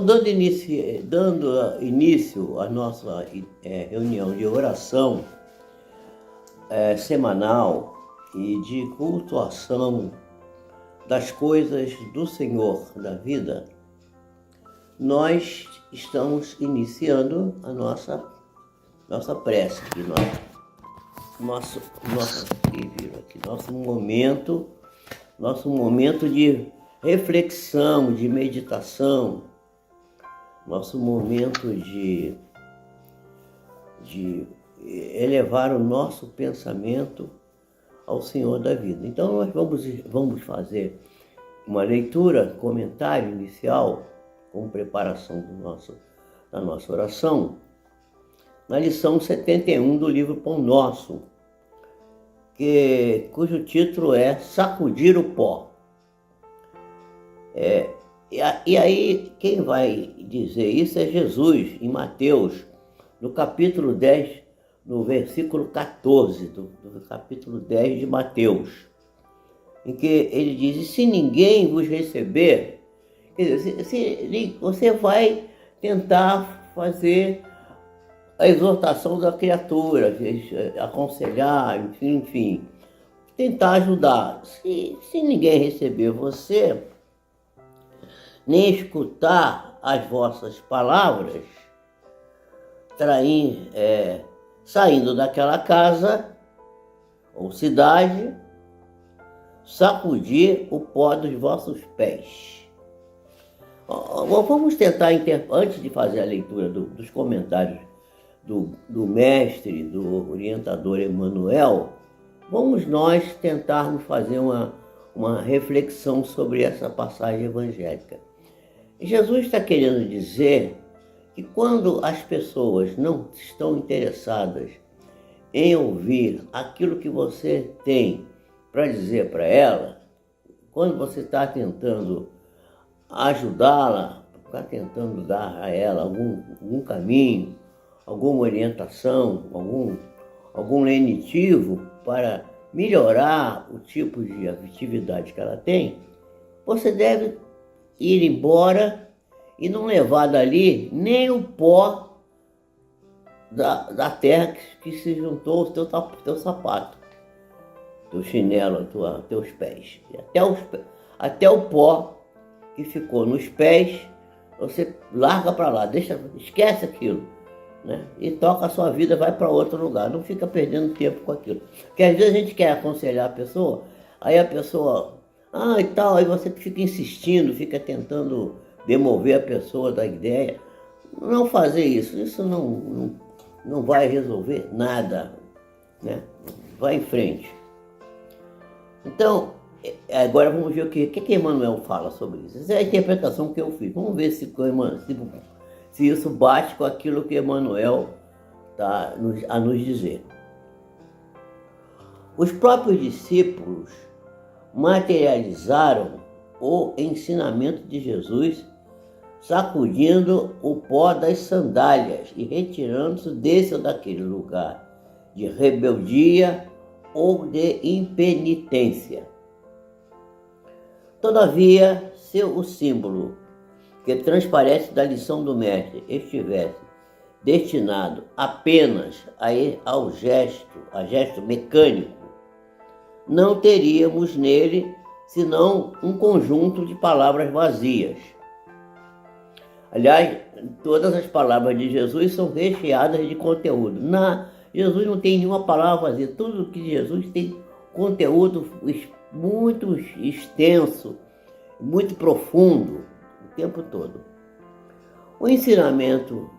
Então, dando início à nossa reunião de oração semanal e de cultuação das coisas do Senhor da vida, nós estamos iniciando a nossa prece, nosso momento de reflexão, de meditação, nosso momento de elevar o nosso pensamento ao Senhor da vida. Então nós vamos fazer uma leitura, comentário inicial, como preparação da nossa oração, na lição 71 do livro Pão Nosso, cujo título é Sacudir o Pó. E aí, quem vai dizer isso é Jesus, em Mateus, no capítulo 10, no versículo 14, do capítulo 10 de Mateus, em que ele diz: e se ninguém vos receber, quer dizer, você vai tentar fazer a exortação da criatura, aconselhar, enfim, tentar ajudar. Se ninguém receber você, nem escutar as vossas palavras, saindo daquela casa ou cidade, sacudir o pó dos vossos pés. Vamos tentar, antes de fazer a leitura dos comentários do mestre, do orientador Emmanuel, vamos nós tentarmos fazer uma reflexão sobre essa passagem evangélica. Jesus está querendo dizer que quando as pessoas não estão interessadas em ouvir aquilo que você tem para dizer para ela, quando você está tentando ajudá-la, está tentando dar a ela algum caminho, alguma orientação, algum lenitivo para melhorar o tipo de atividade que ela tem, você deve ir embora e não levar dali nem o pó da terra que se juntou ao teu sapato, teu chinelo, teus pés. Até o pó que ficou nos pés, você larga para lá, esquece aquilo, né? E toca a sua vida, vai para outro lugar, não fica perdendo tempo com aquilo. Porque às vezes a gente quer aconselhar a pessoa, aí a pessoa, e tal, aí você fica insistindo, fica tentando demover a pessoa da ideia. Não fazer isso não vai resolver nada, né? Vai em frente. Então, agora vamos ver o que Emmanuel fala sobre isso. Essa é a interpretação que eu fiz. Vamos ver se isso bate com aquilo que Emmanuel está a nos dizer. Os próprios discípulos materializaram o ensinamento de Jesus sacudindo o pó das sandálias e retirando-se desse ou daquele lugar de rebeldia ou de impenitência. Todavia, se o símbolo que transparece da lição do mestre estivesse destinado apenas a gesto mecânico, não teríamos nele senão um conjunto de palavras vazias. Aliás, todas as palavras de Jesus são recheadas de conteúdo. Jesus não tem nenhuma palavra vazia. Tudo que Jesus tem conteúdo muito extenso, muito profundo, o tempo todo. O ensinamento,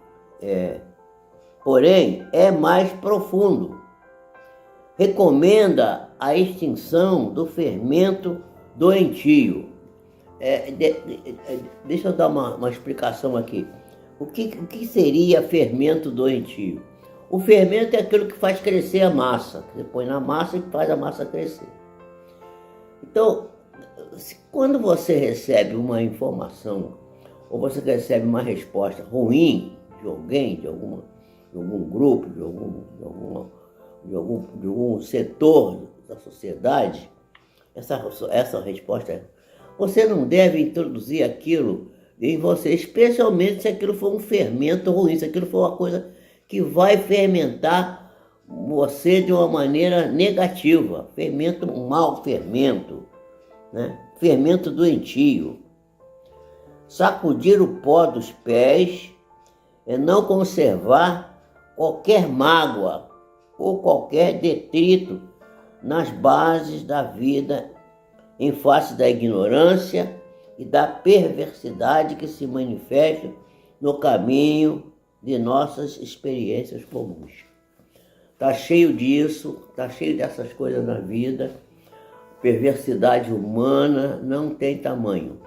porém, é mais profundo. Recomenda a extinção do fermento doentio. Deixa eu dar uma explicação aqui. O que seria fermento doentio? O fermento é aquilo que faz crescer a massa. Você põe na massa e faz a massa crescer. Então, quando você recebe uma informação ou você recebe uma resposta ruim de alguém, de algum grupo, de algum setor da sociedade, essa resposta é: você não deve introduzir aquilo em você, especialmente se aquilo for um fermento ruim, se aquilo for uma coisa que vai fermentar você de uma maneira negativa, fermento, um mau fermento, né? Fermento doentio. Sacudir o pó dos pés é não conservar qualquer mágoa ou qualquer detrito nas bases da vida em face da ignorância e da perversidade que se manifesta no caminho de nossas experiências comuns. Está cheio disso, está cheio dessas coisas na vida. Perversidade humana não tem tamanho.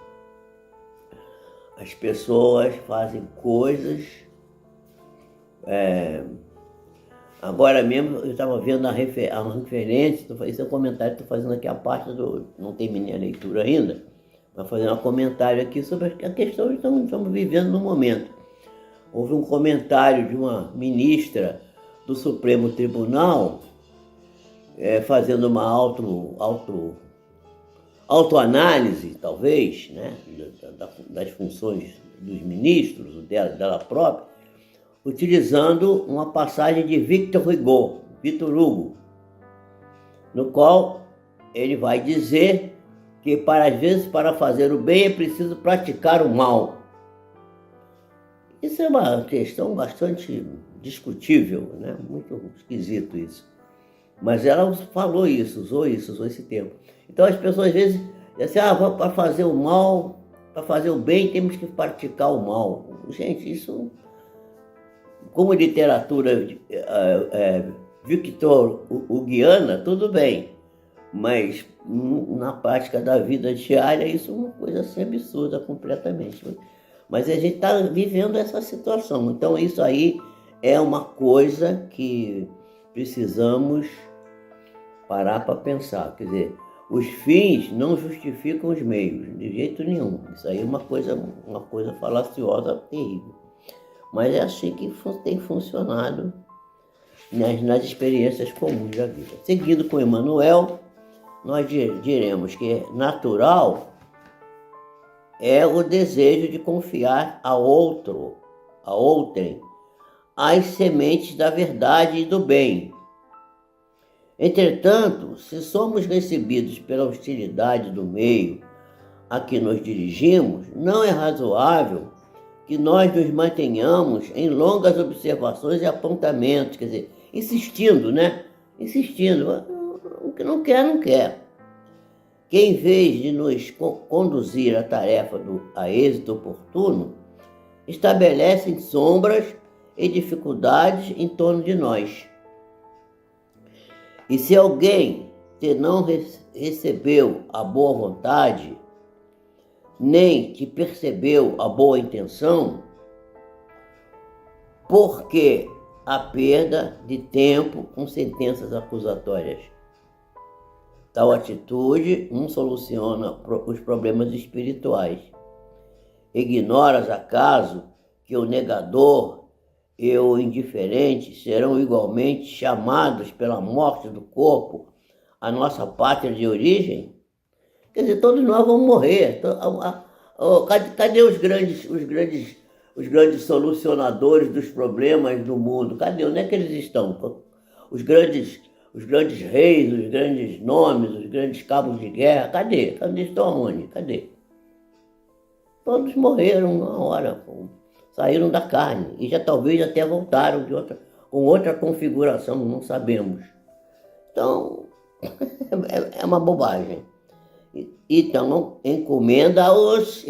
As pessoas fazem coisas. Agora mesmo eu estava vendo a referência, esse é um comentário que estou fazendo aqui a parte do. Não terminei a leitura ainda, mas fazendo um comentário aqui sobre a questão que estamos vivendo no momento. Houve um comentário de uma ministra do Supremo Tribunal, fazendo uma autoanálise, talvez, né, das funções dos ministros, dela própria, utilizando uma passagem de Victor Hugo, no qual ele vai dizer que, às vezes, para fazer o bem é preciso praticar o mal. Isso é uma questão bastante discutível, né? Muito esquisito isso. Mas ela falou isso, usou esse termo. Então as pessoas às vezes dizem assim, para fazer o mal, para fazer o bem temos que praticar o mal. Gente, isso, como literatura Victor Huguiana, tudo bem. Mas na prática da vida diária, isso é uma coisa assim absurda completamente. Mas a gente está vivendo essa situação. Então isso aí é uma coisa que precisamos parar para pensar. Quer dizer, os fins não justificam os meios, de jeito nenhum. Isso aí é uma coisa falaciosa terrível. Mas é assim que tem funcionado nas experiências comuns da vida. Seguindo com Emmanuel, nós diremos que natural é o desejo de confiar a outrem, as sementes da verdade e do bem. Entretanto, se somos recebidos pela hostilidade do meio a que nos dirigimos, não é razoável que nós nos mantenhamos em longas observações e apontamentos, quer dizer, insistindo, né? Insistindo, o que não quer, não quer. Que em vez de nos conduzir à tarefa a êxito oportuno, estabelecem sombras e dificuldades em torno de nós. E se alguém te não recebeu a boa vontade, nem te percebeu a boa intenção, por que a perda de tempo com sentenças acusatórias? Tal atitude não soluciona os problemas espirituais. Ignoras acaso que o negador e o indiferente serão igualmente chamados pela morte do corpo à nossa pátria de origem? Quer dizer, todos nós vamos morrer. Cadê os grandes solucionadores dos problemas do mundo? Cadê? Onde é que eles estão? Os grandes reis, os grandes nomes, os grandes cabos de guerra, cadê? Cadê? Estão onde? Cadê? Todos morreram na hora, saíram da carne e já talvez até voltaram com outra configuração, não sabemos. Então, é uma bobagem. Então, encomenda-os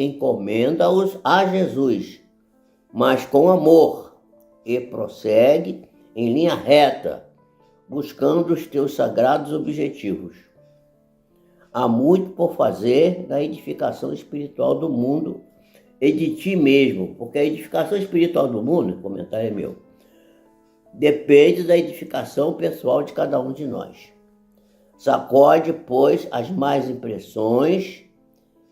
a Jesus, mas com amor, e prossegue em linha reta, buscando os teus sagrados objetivos. Há muito por fazer na edificação espiritual do mundo e de ti mesmo, porque a edificação espiritual do mundo, o comentário é meu, depende da edificação pessoal de cada um de nós. Sacode, pois, as más impressões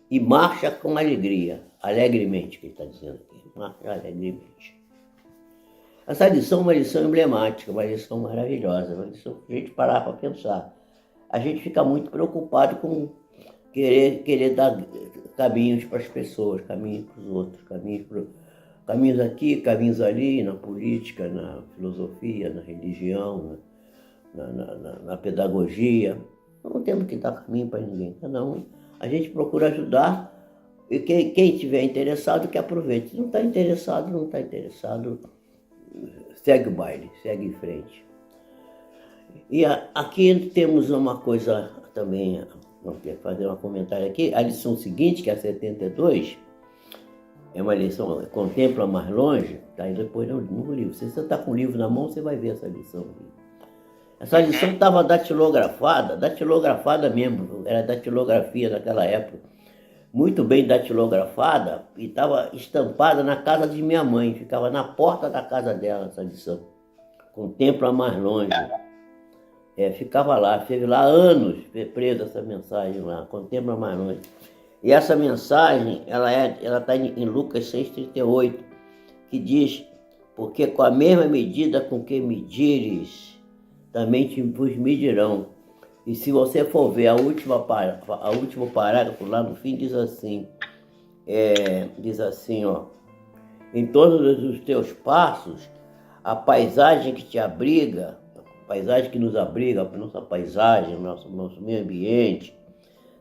e marcha com alegremente, que ele está dizendo aqui, marcha alegremente. Essa lição é uma lição emblemática, uma lição maravilhosa, uma lição que a gente parar para pensar. A gente fica muito preocupado com querer caminhos para as pessoas, caminhos para os outros, caminhos aqui, caminhos ali, na política, na filosofia, na religião, na pedagogia. Não temos que dar caminho para ninguém, cada um. A gente procura ajudar e quem estiver interessado que aproveite. Se não está interessado, não está interessado, segue o baile, segue em frente. E aqui temos uma coisa também, vamos fazer um comentário aqui, a lição seguinte, que é a 72, é uma lição, contempla mais longe, está aí depois no livro. Se você está com o livro na mão, você vai ver essa lição aqui. Essa lição estava datilografada mesmo, era datilografia naquela época, muito bem datilografada, e estava estampada na casa de minha mãe, ficava na porta da casa dela essa lição. Contempla mais longe. Ficava lá, esteve lá anos presa essa mensagem lá, contempla mais longe. E essa mensagem, ela está em Lucas 6,38, que diz, porque com a mesma medida com que medires, também vos medirão. E se você for ver a último parágrafo lá no fim, diz assim, ó, em todos os teus passos, a paisagem que te abriga, a paisagem que nos abriga, a nossa paisagem, nosso meio ambiente,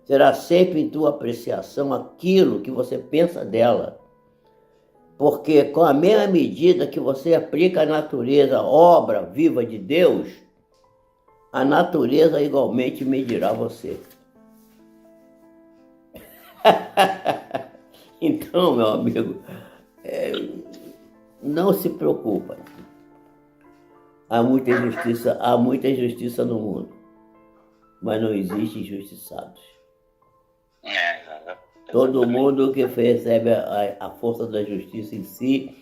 será sempre em tua apreciação aquilo que você pensa dela. Porque com a mesma medida que você aplica a natureza, obra viva de Deus, a natureza igualmente medirá você. Então, meu amigo, não se preocupa. Há muita injustiça no mundo, mas não existe injustiçados. Todo mundo que recebe a força da justiça em si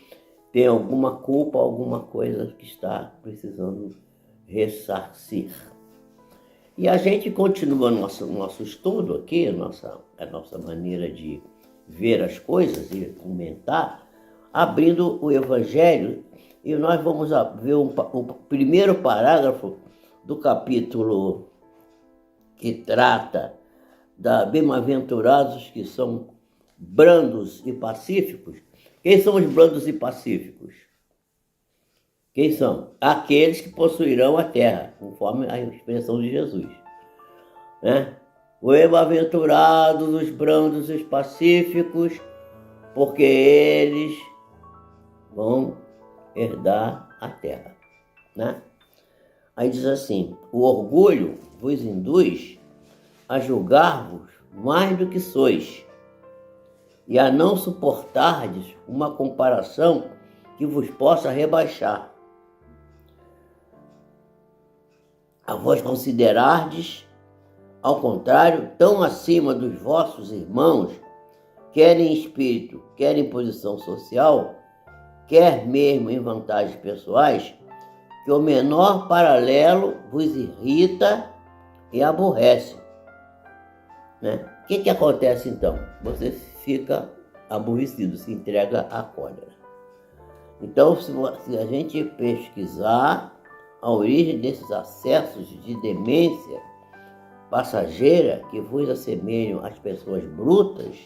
tem alguma culpa, alguma coisa que está precisando ressarcir. E a gente continua nosso estudo aqui, a nossa maneira de ver as coisas e comentar, abrindo o Evangelho, e nós vamos ver o primeiro parágrafo do capítulo que trata da bem-aventurados que são brandos e pacíficos. Quem são os brandos e pacíficos? Quem são? Aqueles que possuirão a terra, conforme a expressão de Jesus. Os bem-aventurados, os brandos e os pacíficos, porque eles vão herdar a terra. Aí diz assim, o orgulho vos induz a julgar-vos mais do que sois, e a não suportardes uma comparação que vos possa rebaixar. A vós considerardes, ao contrário, tão acima dos vossos irmãos, quer em espírito, quer em posição social, quer mesmo em vantagens pessoais, que o menor paralelo vos irrita e aborrece. O que acontece então? Você fica aborrecido, se entrega à cólera. Então, se a gente pesquisar a origem desses acessos de demência passageira que vos assemelham às pessoas brutas,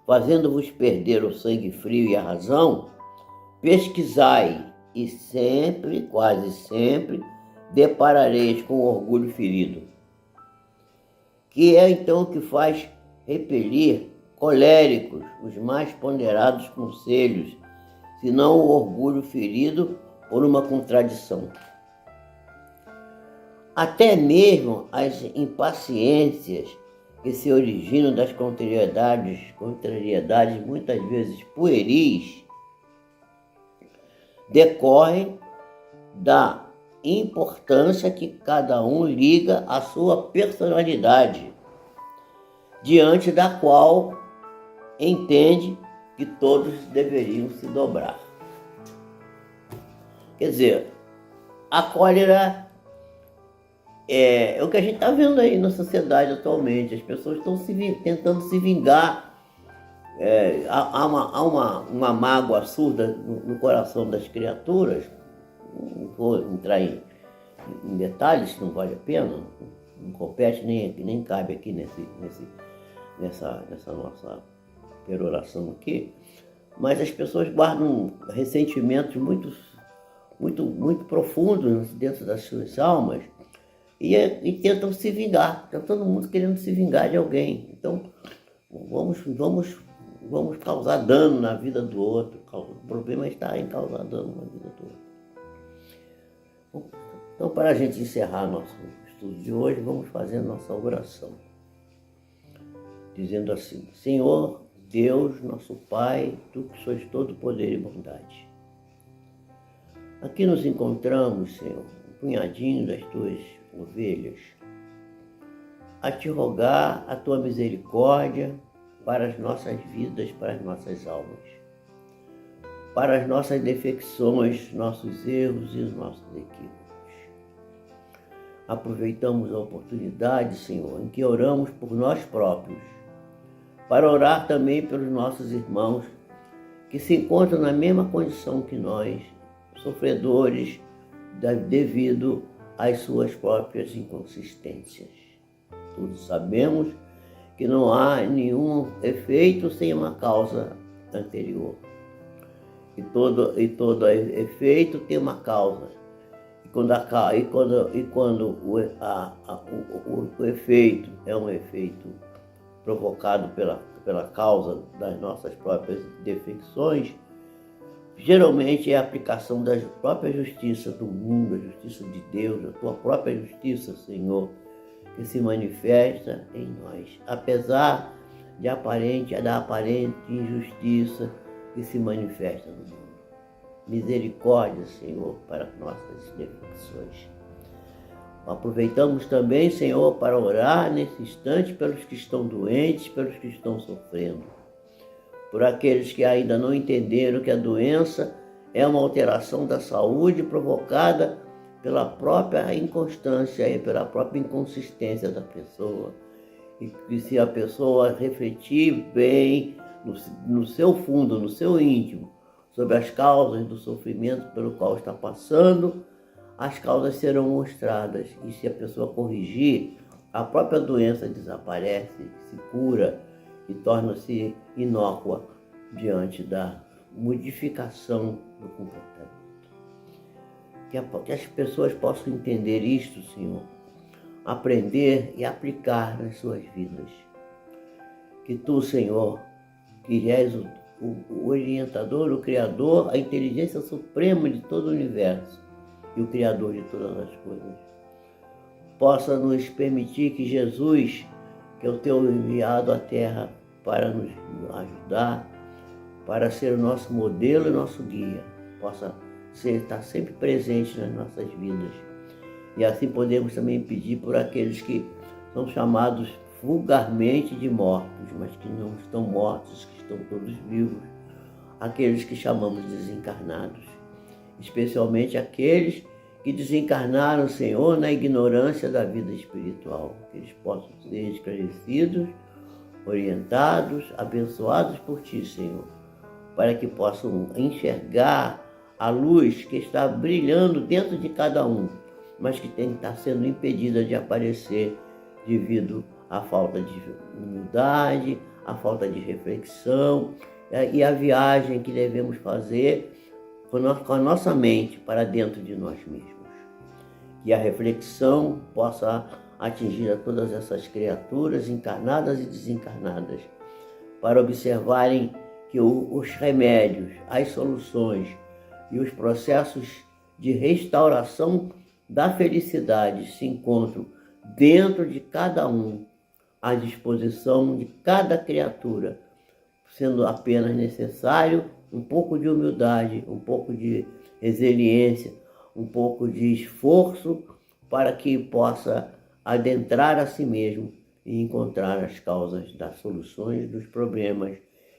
fazendo-vos perder o sangue frio e a razão, pesquisai e sempre, quase sempre, deparareis com o orgulho ferido, que é então o que faz repelir coléricos os mais ponderados conselhos, senão o orgulho ferido por uma contradição. Até mesmo as impaciências que se originam das contrariedades muitas vezes pueris, decorrem da importância que cada um liga à sua personalidade, diante da qual entende que todos deveriam se dobrar. Quer dizer, a cólera é o que a gente está vendo aí na sociedade atualmente. As pessoas estão tentando se vingar. Há uma mágoa absurda no coração das criaturas. Não vou entrar em detalhes, não vale a pena, não compete nem cabe aqui nessa nossa peroração aqui, mas as pessoas guardam ressentimentos muito profundos dentro das suas almas e tentam se vingar. Está todo mundo querendo se vingar de alguém. Então, vamos causar dano na vida do outro. O problema está em causar dano na vida do outro. Então, para a gente encerrar nosso estudo de hoje, vamos fazer nossa oração, dizendo assim: Senhor Deus, nosso Pai, Tu que sois todo poder e bondade. Aqui nos encontramos, Senhor, um punhadinho das Tuas ovelhas, a Te rogar a Tua misericórdia para as nossas vidas, para as nossas almas, para as nossas defecções, nossos erros e os nossos equívocos. Aproveitamos a oportunidade, Senhor, em que oramos por nós próprios, para orar também pelos nossos irmãos que se encontram na mesma condição que nós, sofredores devido às suas próprias inconsistências. Todos sabemos que não há nenhum efeito sem uma causa anterior. E todo efeito tem uma causa. E quando o efeito é um efeito provocado pela causa das nossas próprias defecções, geralmente é a aplicação da própria justiça do mundo, a justiça de Deus, a Tua própria justiça, Senhor, que se manifesta em nós, apesar da aparente injustiça que se manifesta no mundo. Misericórdia, Senhor, para nossas defecções. Aproveitamos também, Senhor, para orar nesse instante pelos que estão doentes, pelos que estão sofrendo, por aqueles que ainda não entenderam que a doença é uma alteração da saúde provocada pela própria inconstância e pela própria inconsistência da pessoa. E que se a pessoa refletir bem no seu fundo, no seu íntimo, sobre as causas do sofrimento pelo qual está passando, as causas serão mostradas. E se a pessoa corrigir, a própria doença desaparece, se cura e torna-se inócua diante da modificação do comportamento. Que as pessoas possam entender isto, Senhor, aprender e aplicar nas suas vidas. Que Tu, Senhor, que és o orientador, o Criador, a inteligência suprema de todo o universo e o Criador de todas as coisas, possa nos permitir que Jesus, que é o Teu enviado à Terra para nos ajudar, para ser o nosso modelo e nosso guia, possa estar sempre presente nas nossas vidas. E assim podemos também pedir por aqueles que são chamados vulgarmente de mortos, mas que não estão mortos, que estão todos vivos, aqueles que chamamos de desencarnados, especialmente aqueles que desencarnaram, Senhor, na ignorância da vida espiritual, que eles possam ser esclarecidos, orientados, abençoados por Ti, Senhor, para que possam enxergar a luz que está brilhando dentro de cada um, mas que tem que estar sendo impedida de aparecer devido à falta de humildade, à falta de reflexão e à viagem que devemos fazer com a nossa mente para dentro de nós mesmos. Que a reflexão possa atingir a todas essas criaturas encarnadas e desencarnadas, para observarem que os remédios, as soluções e os processos de restauração da felicidade se encontram dentro de cada um, à disposição de cada criatura, sendo apenas necessário um pouco de humildade, um pouco de resiliência, um pouco de esforço para que possa adentrar a si mesmo e encontrar as causas das soluções dos problemas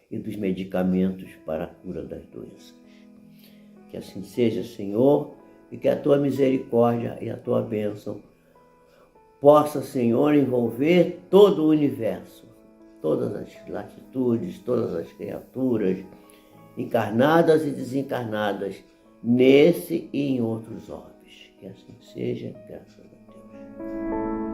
e dos medicamentos para a cura das doenças. Que assim seja, Senhor, e que a Tua misericórdia e a Tua bênção possa, Senhor, envolver todo o universo, todas as latitudes, todas as criaturas, encarnadas e desencarnadas, nesse e em outros orbes. Que assim seja, graças a Deus.